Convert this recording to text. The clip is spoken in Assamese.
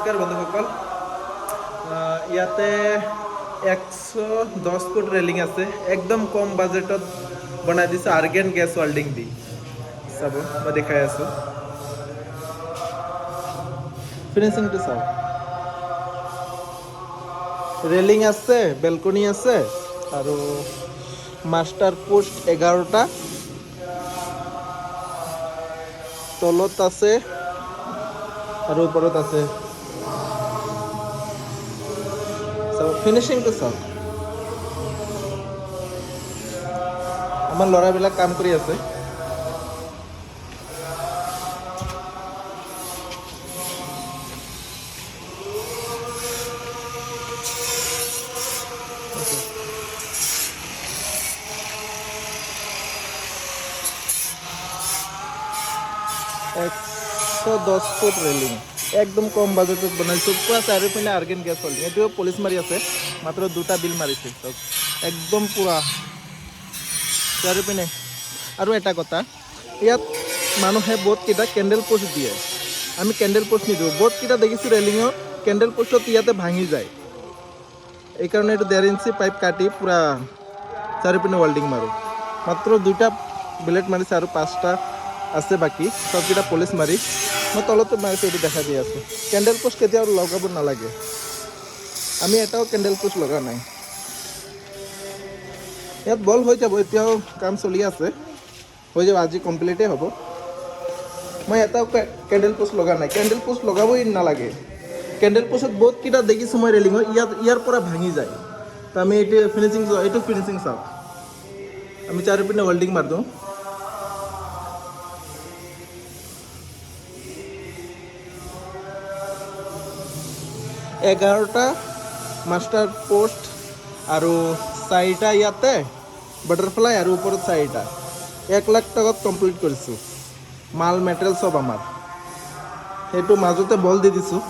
নমস্কাৰ বন্ধুসকল ইয়াতে 110 ফুট ৰেলিং আছে একদম কম বাজেটত বনাই দিছে আৰ্গেন গেছ ৱেল্ডিং দি চাব মই দেখাই আছো ফিনিশিংটো চাওক ৰেলিং আছে বেলকনি আছে আৰু মাস্টাৰ পোষ্ট 11টা তলত আছে আৰু ওপৰত আছে ফিনিশিংটো চাওক আমাৰ ল'ৰাবিলাক কাম কৰি আছে একশো 10 ফুট ৰেলিং একদম কম বাজেটত বনাইছোঁ পুৰা চাৰিওপিনে আৰ্গেন গেছ ৱেল্ডিং এইটো পুলিচ মাৰি আছে মাত্ৰ 2টা বিল মাৰিছে চব একদম পুৰা চাৰিওপিনে আৰু এটা কথা ইয়াত মানুহে বহুতকেইটা কেণ্ডেল পোষ্ট দিয়ে আমি কেণ্ডেল পোষ্ট নিদিওঁ বহুতকেইটা দেখিছোঁ ৰেলিঙৰ কেণ্ডেল পোষ্টত ইয়াতে ভাঙি যায় এইকাৰণে এইটো 1.5 ইঞ্চি পাইপ কাটি পুৰা চাৰিওপিনে ৱেল্ডিং মাৰোঁ মাত্ৰ 2টা ব্লেড মাৰিছে আৰু 5টা আছে বাকী সবকেইটা পুলিচ মাৰি মই তলতো মাৰিছোঁ এইটো দেখা দি আছোঁ কেণ্ডেল পোষ্ট কেতিয়াও লগাব নালাগে আমি এটাও কেণ্ডেল পোষ্ট লগা নাই ইয়াত বল হৈ যাব এতিয়াও কাম চলি আছে হৈ যাব আজি কমপ্লিটেই হ'ব মই এটাও কেণ্ডেল পোষ্ট লগা নাই কেণ্ডেল পোষ্ট লগাবই নালাগে কেণ্ডেল পোষ্টত বহুতকেইটা দেখিছোঁ মই ৰেলিঙৰ ইয়াৰ পৰা ভাঙি যায় তো আমি এইটো ফিনিচিং চাওক আমি চাৰিওপিনে ৱেল্ডিং মাৰি দিওঁ এঘাৰটা মাষ্টাৰ পোষ্ট আৰু 4টা ইয়াতে বাটাৰফ্লাই আৰু ওপৰত 4টা 1 লাখ টকাত কমপ্লিট কৰিছোঁ মাল মেটেৰিয়েল চব আমাৰ সেইটো মাজতে বল দি দিছোঁ